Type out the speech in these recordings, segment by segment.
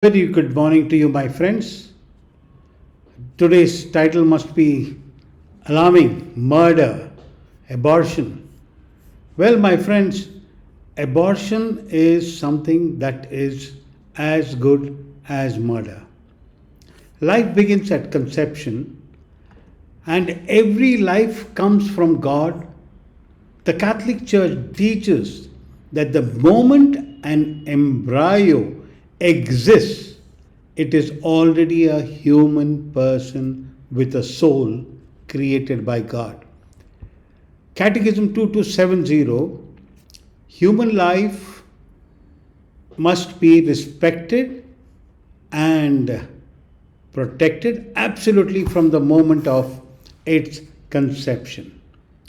Very good morning to you, my friends. Today's title must be alarming: murder, abortion. Well, my friends, abortion is something that is as good as murder. Life begins at conception, and every life comes from God. The Catholic Church teaches that the moment an embryo exists, it is already a human person with a soul created by God. Catechism 2270: human life must be respected and protected absolutely from the moment of its conception.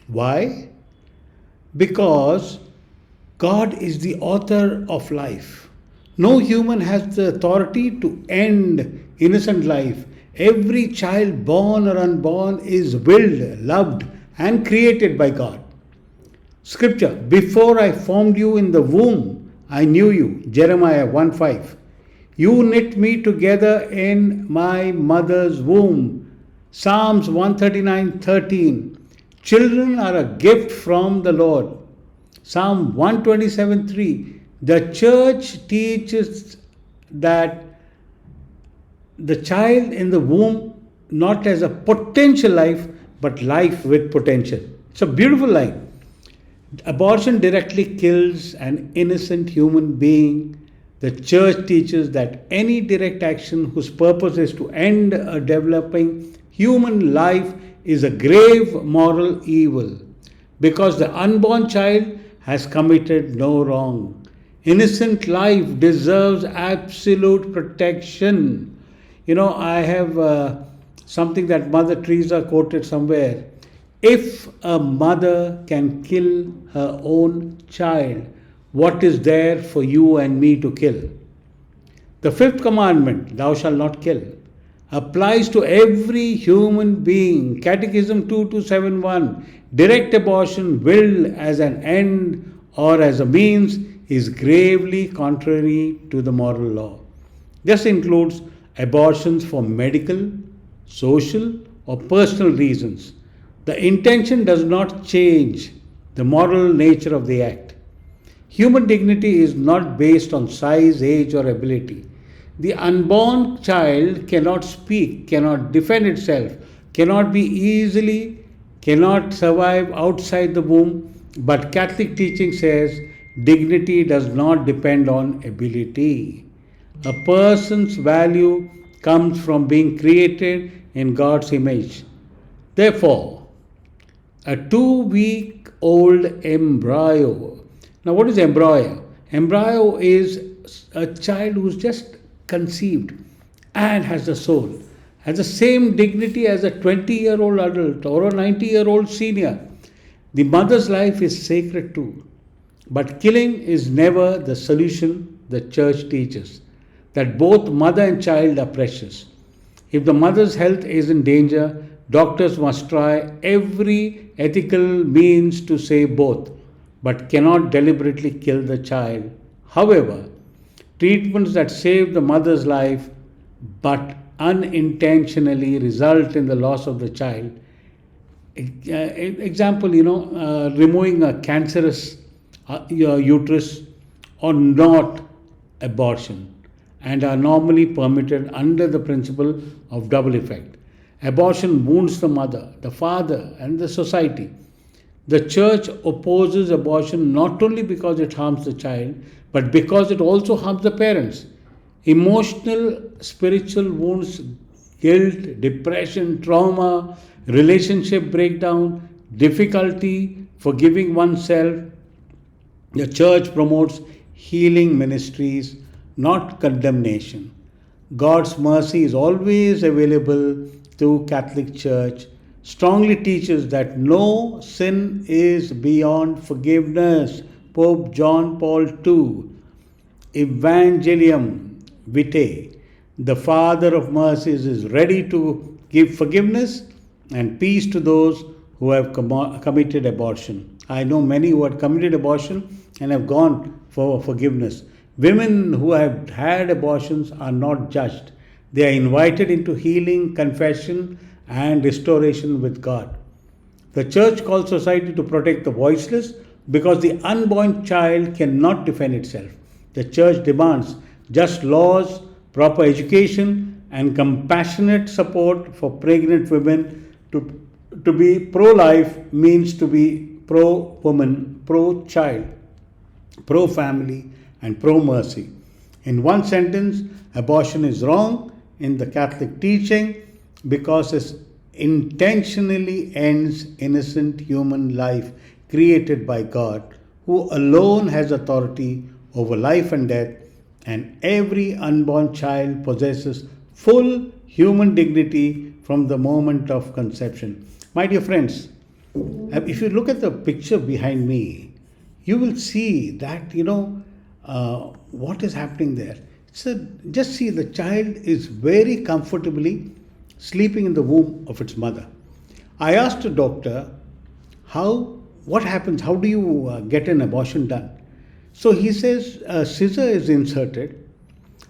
Why? Because God is the author of life. No human has the authority to end innocent life. Every child, born or unborn, is willed, loved, and created by God. Scripture: before I formed you in the womb, I knew you. Jeremiah 1:5. You knit me together in my mother's womb. Psalms 139:13. Children are a gift from the Lord. Psalm 127:3. The church teaches that the child in the womb not as a potential life, but life with potential. It's a beautiful line. Abortion directly kills an innocent human being. The church teaches that any direct action whose purpose is to end a developing human life is a grave moral evil, because the unborn child has committed no wrong. Innocent life deserves absolute protection. I have something that Mother Teresa quoted somewhere. If a mother can kill her own child, what is there for you and me to kill? The fifth commandment, thou shalt not kill, applies to every human being. Catechism 2271: direct abortion, willed as an end or as a means, is gravely contrary to the moral law. This includes abortions for medical, social, or personal reasons. The intention does not change the moral nature of the act. Human dignity is not based on size, age, or ability. The unborn child cannot speak, cannot defend itself, cannot survive outside the womb. But Catholic teaching says dignity does not depend on ability. A person's value comes from being created in God's image. Therefore, a 2 week old embryo. Now, what is embryo? Embryo is a child who's just conceived and has a soul, has the same dignity as a 20-year-old adult or a 90-year-old senior. The mother's life is sacred too. But killing is never the solution. The church teaches that both mother and child are precious. If the mother's health is in danger, doctors must try every ethical means to save both, but cannot deliberately kill the child. However, treatments that save the mother's life but unintentionally result in the loss of the child. Example, removing a cancerous uterus or not abortion, and are normally permitted under the principle of double effect. Abortion wounds the mother, the father, and the society. The church opposes abortion not only because it harms the child, but because it also harms the parents. Emotional, spiritual wounds, guilt, depression, trauma, relationship breakdown, difficulty forgiving oneself. The church promotes healing ministries, not condemnation. God's mercy is always available to Catholic Church. Strongly teaches that no sin is beyond forgiveness. Pope John Paul II, Evangelium Vitae, the Father of mercies, is ready to give forgiveness and peace to those who have committed abortion. I know many who had committed abortion and have gone for forgiveness. Women who have had abortions are not judged. They are invited into healing, confession, and restoration with God. The church calls society to protect the voiceless because the unborn child cannot defend itself. The church demands just laws, proper education, and compassionate support for pregnant women. To be pro life means to be pro woman, pro child, pro family, and pro mercy. In one sentence, abortion is wrong in the Catholic teaching because it intentionally ends innocent human life created by God, who alone has authority over life and death, and every unborn child possesses full human dignity from the moment of conception. My dear friends, if you look at the picture behind me, you will see that what is happening there. So just see, the child is very comfortably sleeping in the womb of its mother. I asked a doctor, what happens, how do you get an abortion done? So he says a scissor is inserted.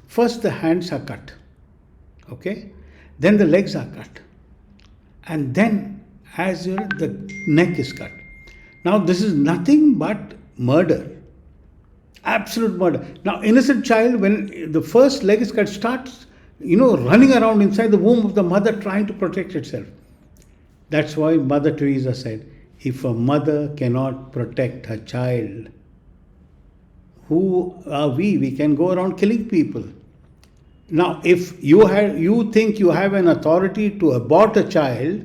First the hands are cut, okay? Then the legs are cut. And then the neck is cut. Now this is nothing but murder. Absolute murder. Now innocent child, when the first leg is cut, starts running around inside the womb of the mother trying to protect itself. That's why Mother Teresa said, if a mother cannot protect her child, who are we? We can go around killing people. Now, if you think you have an authority to abort a child,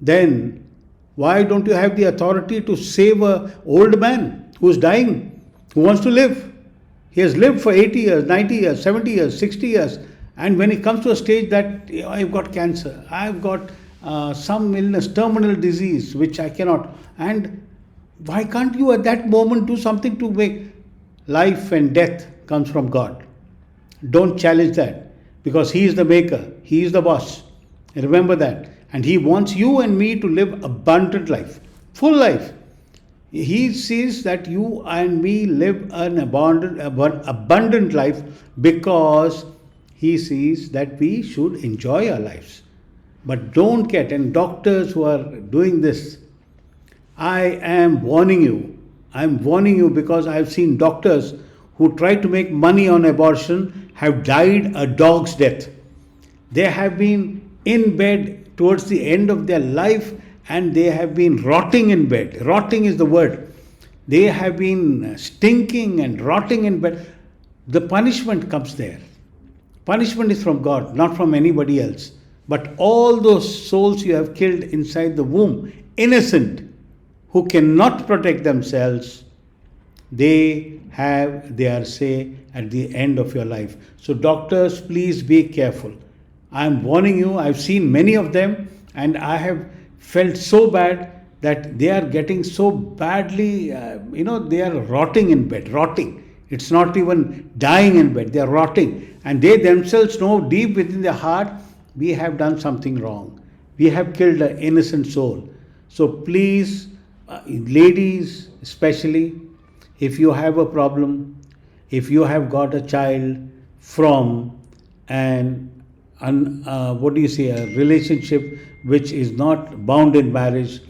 then why don't you have the authority to save an old man who's dying, who wants to live? He has lived for 80 years, 90 years, 70 years, 60 years. And when he comes to a stage that I've got cancer, I've got some illness, terminal disease, which I cannot. And why can't you at that moment do something to make life and death comes from God? Don't challenge that, because He is the maker. He is the boss. Remember that. And He wants you and me to live abundant life, full life. He sees that you and me live an abundant life because He sees that we should enjoy our lives. But don't get, and doctors who are doing this, I am warning you. I'm warning you because I've seen doctors who try to make money on abortion have died a dog's death. They have been in bed towards the end of their life and they have been rotting in bed. Rotting is the word. They have been stinking and rotting in bed. The punishment comes there. Punishment is from God, not from anybody else. But all those souls you have killed inside the womb, innocent, who cannot protect themselves, they have their say at the end of your life. So doctors, please be careful. I am warning you. I've seen many of them and I have felt so bad that they are getting so badly, they are rotting in bed, rotting. It's not even dying in bed, they are rotting. And they themselves know deep within their heart, we have done something wrong. We have killed an innocent soul. So please, ladies especially, if you have a problem, if you have got a child from a relationship which is not bound in marriage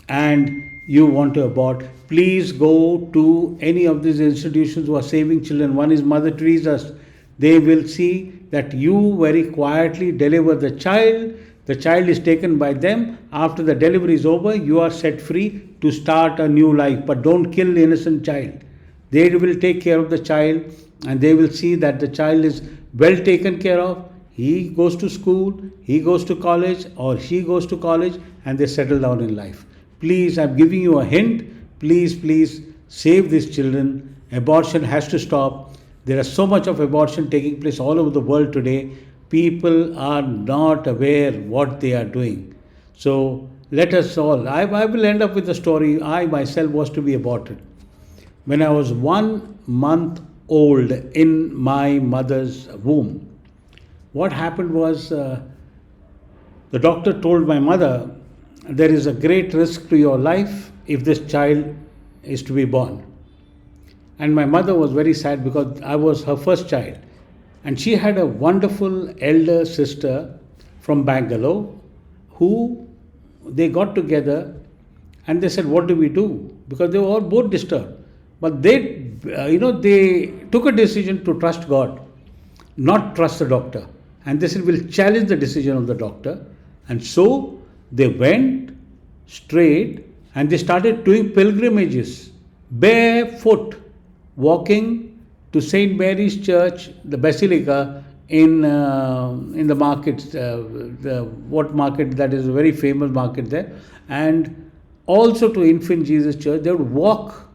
and you want to abort, please go to any of these institutions who are saving children. One is Mother Teresa's. They will see that you very quietly deliver the child. The child is taken by them. After the delivery is over, you are set free to start a new life. But don't kill the innocent child. They will take care of the child and they will see that the child is well taken care of. He goes to school, he goes to college, or she goes to college, and they settle down in life. Please, I'm giving you a hint. Please save these children. Abortion has to stop. There is so much of abortion taking place all over the world today. People are not aware what they are doing. So let us all, I will end up with a story. I myself was to be aborted. When I was 1 month old in my mother's womb, what happened was the doctor told my mother, there is a great risk to your life if this child is to be born. And my mother was very sad because I was her first child. And she had a wonderful elder sister from Bangalore who they got together and they said, "What do we do?" Because they were all both disturbed. But they took a decision to trust God, not trust the doctor. And they said, "We'll challenge the decision of the doctor." And so they went straight and they started doing pilgrimages barefoot, walking to St. Mary's Church, the Basilica in the market, what market that is a very famous market there, and also to Infant Jesus Church. They would walk,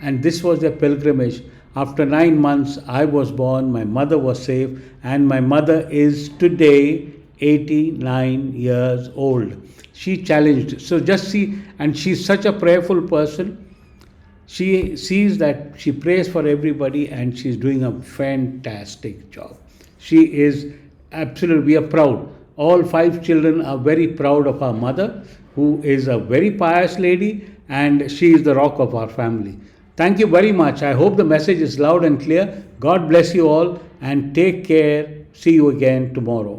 and this was their pilgrimage. After 9 months, I was born, my mother was saved, and my mother is today 89 years old. She challenged. So just see, and she's such a prayerful person. She sees that she prays for everybody and she's doing a fantastic job. She is absolutely, we are proud. All 5 children are very proud of our mother, who is a very pious lady, and she is the rock of our family. Thank you very much. I hope the message is loud and clear. God bless you all and take care. See you again tomorrow.